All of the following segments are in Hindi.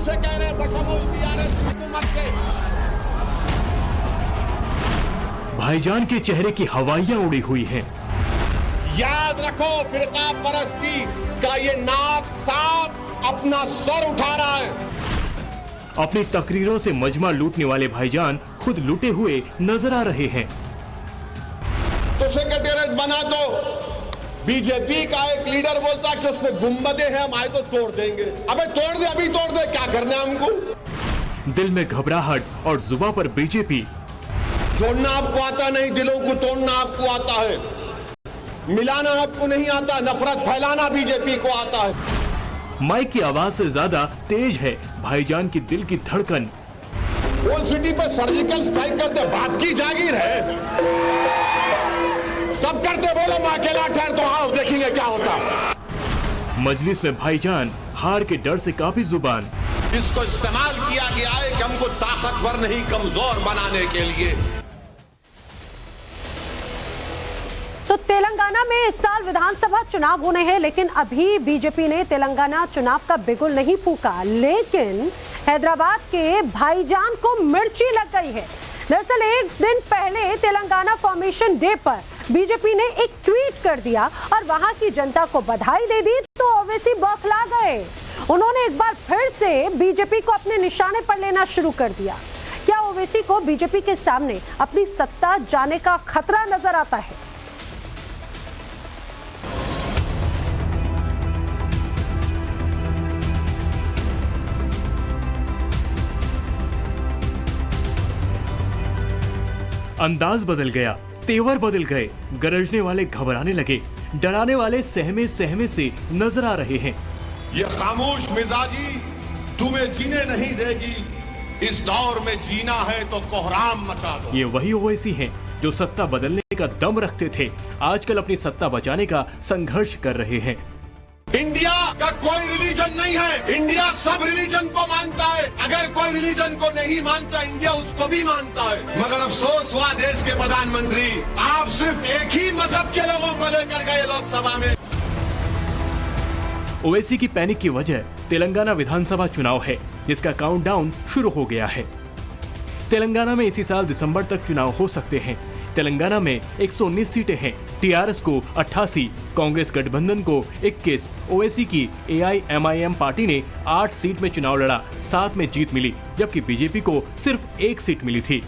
से कह रहे हैं दशमूल टीआरएस हुकूमत के। भाईजान के चेहरे की हवाइयां उड़ी हुई हैं। याद रखो, फिरका परस्ती का ये नाक सांप अपना सर उठा रहा है। अपनी तकरीरों से मजमा लूटने वाले भाईजान खुद लूटे हुए नजर आ रहे हैं। तो सेक्रेटेरिएट बना दो। बीजेपी का एक लीडर बोलता कि उसमें गुंबदे हैं, हम आए तो तोड़ देंगे। अबे तोड़ दे, अभी तोड़ दे, क्या करना है हमको। दिल में घबराहट और जुबान पर बीजेपी। जोड़ना आपको आता नहीं, दिलों को तोड़ना आपको आता है। मिलाना आपको नहीं आता, नफरत फैलाना बीजेपी को आता है। माइक की आवाज से ज्यादा तेज है भाईजान की दिल की धड़कन। ओल्ड सिटी पर सर्जिकल स्ट्राइक करते बाप की जागीर है। कब करते बोलो, मैं अकेला ठहर तो आओ, देखेंगे क्या होता। मजलिस में भाईजान हार के डर से काफी जुबान। इसको इस्तेमाल किया गया है कि हमको ताकतवर नहीं कमजोर बनाने के लिए। तो तेलंगाना में इस साल विधानसभा चुनाव होने हैं, लेकिन अभी बीजेपी ने तेलंगाना चुनाव का बिगुल नहीं फूका। लेकिन हैदराबाद के भाईजान को मिर्ची लग गई है। दरअसल एक दिन पहले तेलंगाना फॉर्मेशन डे पर बीजेपी ने एक ट्वीट कर दिया और वहां की जनता को बधाई दे दी, तो ओवैसी बौखला गए। उन्होंने एक बार फिर से बीजेपी को अपने निशाने पर लेना शुरू कर दिया। क्या ओवैसी को बीजेपी के सामने अपनी सत्ता जाने का खतरा नजर आता है? अंदाज बदल गया, तेवर बदल गए। गरजने वाले घबराने लगे, डराने वाले सहमे सहमे से नजर आ रहे हैं। ये खामोश मिजाजी तुम्हें जीने नहीं देगी। इस दौर में जीना है तो कोहराम मचा दो। ये वही ओवैसी हैं जो सत्ता बदलने का दम रखते थे, आजकल अपनी सत्ता बचाने का संघर्ष कर रहे हैं। इंडिया का कोई रिलीजन नहीं है, इंडिया सब रिलीजन को मानता है। अगर कोई रिलीजन को नहीं मानता, इंडिया उसको भी मानता है। मगर अफसोस हुआ देश के प्रधानमंत्री, आप सिर्फ एक ही मजहब के लोगों को लेकर गए लोकसभा में। ओवैसी की पैनिक की वजह तेलंगाना विधानसभा चुनाव है, जिसका काउंटडाउन शुरू हो गया है। तेलंगाना में इसी साल दिसंबर तक चुनाव हो सकते हैं। तेलंगाना में 119 सीटें हैं। टीआरएस को 88, कांग्रेस गठबंधन को 21, ओवैसी की एआईएमआईएम पार्टी ने 8 सीट में चुनाव लड़ा, 7 में जीत मिली, जबकि बीजेपी को सिर्फ 1 सीट मिली थी।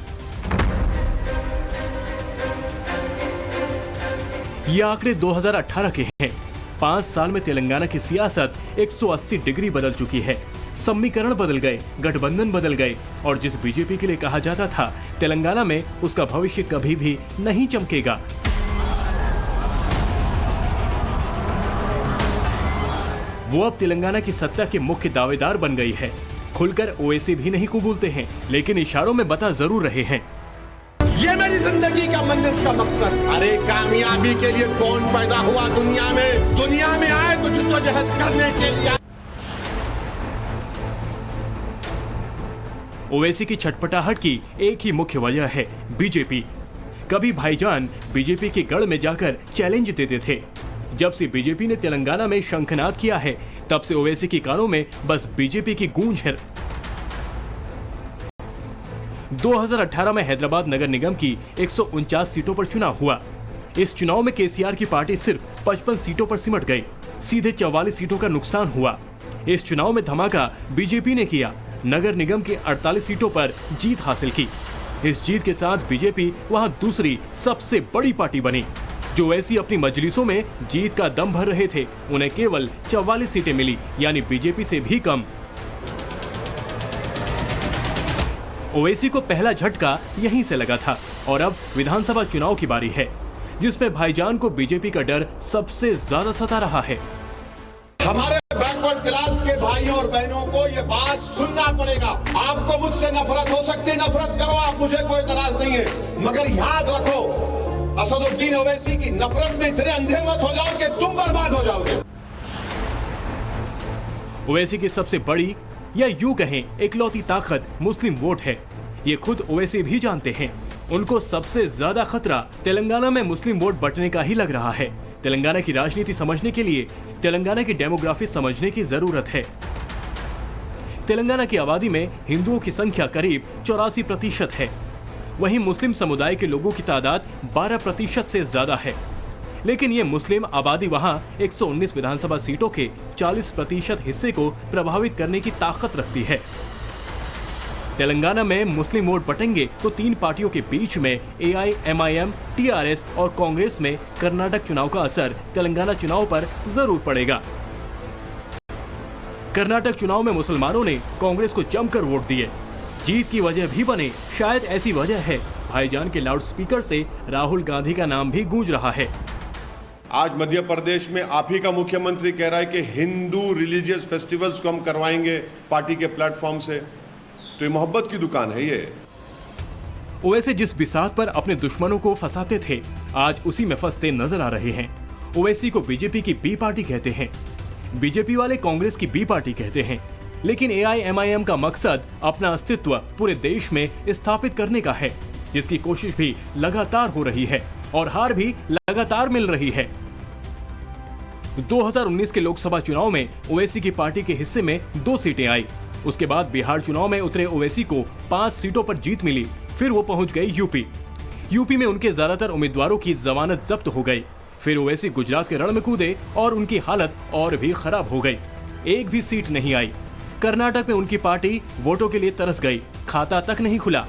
ये आंकड़े 2018 के हैं। 5 साल में तेलंगाना की सियासत 180 डिग्री बदल चुकी है। समीकरण बदल गए, गठबंधन बदल गए, और जिस बीजेपी के लिए कहा जाता था तेलंगाना में उसका भविष्य कभी भी नहीं चमकेगा। वो अब तेलंगाना की सत्ता के मुख्य दावेदार बन गई है। खुलकर ओवैसी भी नहीं कबूलते हैं, लेकिन इशारों में बता जरूर रहे हैं। ये मेरी जिंदगी का मंजिल का मकसद। अरे कामयाबी के लिए कौन पैदा हुआ दुनिया में? दुनिया में आए तो जद्दोजहद करने के लिए। ओवैसी की छटपटाहट की एक ही मुख्य वजह है, बीजेपी। कभी भाईजान बीजेपी के गढ़ में जाकर चैलेंज देते थे। जब से बीजेपी ने तेलंगाना में शंखनाद किया है, तब से ओवैसी के कानों में बस बीजेपी की गूंज है। 2018 में हैदराबाद नगर निगम की 149 सीटों पर चुनाव हुआ। इस चुनाव में केसीआर की पार्टी सिर्फ 55 सीटों पर सिमट गई। सीधे 44 सीटों का नुकसान हुआ। इस चुनाव में धमाका बीजेपी ने किया, नगर निगम की 48 सीटों पर जीत हासिल की। इस जीत के साथ बीजेपी वहां दूसरी सबसे बड़ी पार्टी बनी। जो ऐसी अपनी मजलिसों में जीत का दम भर रहे थे, उन्हें केवल 44 सीटें मिली, यानी बीजेपी से भी कम। ओवैसी को पहला झटका यहीं से लगा था, और अब विधानसभा चुनाव की बारी है, जिसमें भाईजान को बीजेपी का डर सबसे ज्यादा सता रहा है। हमारे बैकवर्ड क्लास के भाइयों और बहनों को ये बात सुनना पड़ेगा। आपको मुझसे नफरत हो सकती है, नफरत करो आप, मुझे कोई इतराज नहीं है, मगर याद रखो, असदुद्दीन ओवैसी की नफरत में इतने अंधे मत हो जाओ कि तुम बर्बाद हो जाओगे। ओवैसी की सबसे बड़ी, या यूं कहें इकलौती ताकत मुस्लिम वोट है। ये खुद ओवैसी भी जानते हैं। उनको सबसे ज्यादा खतरा तेलंगाना में मुस्लिम वोट बंटने का ही लग रहा है। तेलंगाना की राजनीति समझने के लिए तेलंगाना की डेमोग्राफी समझने की जरूरत है। तेलंगाना की आबादी में हिंदुओं की संख्या करीब 84% है। वहीं मुस्लिम समुदाय के लोगों की तादाद 12% से ज्यादा है। लेकिन ये मुस्लिम आबादी वहां 119 विधानसभा सीटों के 40% हिस्से को प्रभावित करने की ताकत रखती है। तेलंगाना में मुस्लिम वोट बटेंगे तो 3 पार्टियों के बीच में AIMIM, TRS और कांग्रेस में कर्नाटक चुनाव का असर तेलंगाना चुनाव पर जरूर पड़ेगा। कर्नाटक चुनाव में मुसलमानों ने कांग्रेस को जमकर वोट दिए। जीत की वजह भी बने, शायद ऐसी वजह है भाईजान के लाउडस्पीकर से राहुल गांधी का नाम भी गूंज रहा है। आज मध्य प्रदेश में आप ही का मुख्यमंत्री कह रहा है कि हिंदू रिलीजियस फेस्टिवल्स को हम करवाएंगे पार्टी के प्लेटफॉर्म से। तो ये मोहब्बत की दुकान है ये। ओवैसी जिस बिसात पर अपने दुश्मनों को फंसाते थे, आज उसी में फंसते नजर आ रहे हैं। ओवैसी को बीजेपी की बी पार्टी कहते हैं, बीजेपी वाले कांग्रेस की बी पार्टी कहते हैं। लेकिन AIMIM का मकसद अपना अस्तित्व पूरे देश में स्थापित करने का है, जिसकी कोशिश भी लगातार हो रही है और हार भी लगातार मिल रही है। 2019 के लोकसभा चुनाव में ओवैसी की पार्टी के हिस्से में 2 सीटें आई। उसके बाद बिहार चुनाव में उतरे ओवैसी को 5 सीटों पर जीत मिली। फिर वो पहुंच गए यूपी में उनके ज्यादातर उम्मीदवारों की जमानत जब्त हो गई। फिर ओवैसी गुजरात के रण में कूदे और उनकी हालत और भी खराब हो गई। एक भी सीट नहीं आई। कर्नाटक में उनकी पार्टी वोटों के लिए तरस गई, खाता तक नहीं खुला।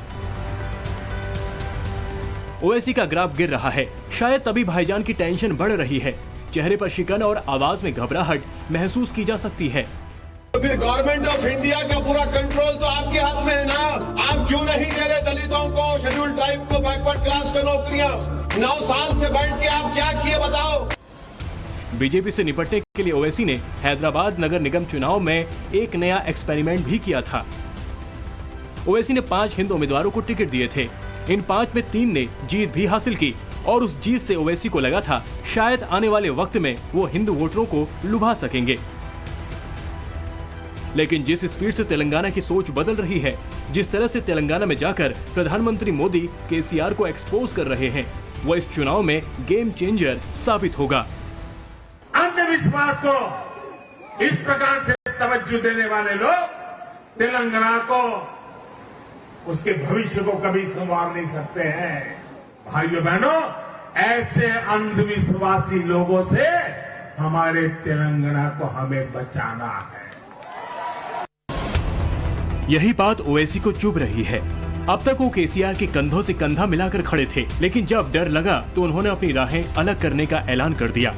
ओवैसी का ग्राफ गिर रहा है, शायद तभी भाईजान की टेंशन बढ़ रही है। चेहरे पर शिकन और आवाज में घबराहट महसूस की जा सकती है। तो फिर गवर्नमेंट ऑफ इंडिया का पूरा कंट्रोल तो आपके हाथ में है ना। आप क्यों नहीं दे रहे दलितों को, शेड्यूल ट्राइब को, बैकवर्ड क्लास को नौकरियां? 9 साल से बैठ के आप क्या किए बताओ। बीजेपी से निपटने के लिए ओवैसी ने हैदराबाद नगर निगम चुनाव में एक नया एक्सपेरिमेंट भी किया था। ओवैसी ने 5 हिंदू उम्मीदवारों को टिकट दिए थे। इन 5 में 3 ने जीत भी हासिल की और उस जीत से ओवैसी को लगा था शायद आने वाले वक्त में वो हिंदू वोटरों को लुभा सकेंगे। लेकिन जिस स्पीड से तेलंगाना की सोच बदल रही है, जिस तरह से तेलंगाना में जाकर प्रधानमंत्री मोदी केसीआर को एक्सपोज कर रहे हैं, वो इस चुनाव में गेम चेंजर साबित होगा। अंधविश्वास को इस प्रकार से तवज्जो देने वाले लोग तेलंगाना को, उसके भविष्य को कभी संवार नहीं सकते हैं। भाइयों बहनों, ऐसे अंधविश्वासी लोगों से हमारे तेलंगाना को हमें बचाना है। यही बात ओवैसी को चुभ रही है। अब तक वो केसीआर के कंधों से कंधा मिलाकर खड़े थे, लेकिन जब डर लगा तो उन्होंने अपनी राहें अलग करने का ऐलान कर दिया।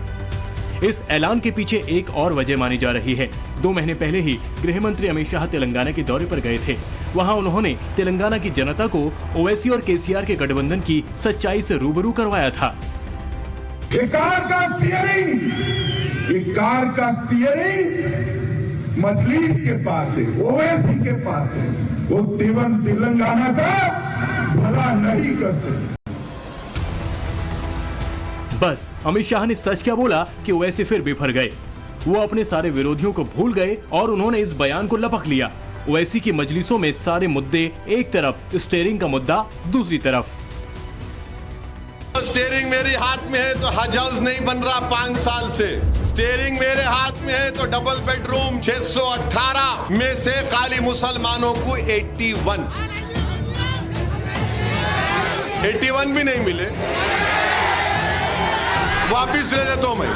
इस ऐलान के पीछे एक और वजह मानी जा रही है। 2 महीने पहले ही गृह मंत्री अमित शाह तेलंगाना के दौरे पर गए थे। वहां उन्होंने तेलंगाना की जनता को ओवैसी और केसीआर के गठबंधन की सच्चाई से रूबरू करवाया था। ये कार का स्टीयरिंग मजलिस के पास है, ओवैसी के पास है। वो तेलंगाना का भला नहीं कर सकते। बस अमित शाह ने सच क्या बोला कि ओवैसी फिर बिफर गए। वो अपने सारे विरोधियों को भूल गए और उन्होंने इस बयान को लपक लिया। ओवैसी की मजलिसों में सारे मुद्दे एक तरफ, स्टीयरिंग का मुद्दा दूसरी तरफ। स्टीयरिंग मेरे हाथ में है तो हज हाउस नहीं बन रहा 5 साल से। स्टीयरिंग मेरे हाथ में है तो डबल बेडरूम 618 में से खाली मुसलमानों को 81 भी नहीं मिले। वापिस ले लेता हूं मैं।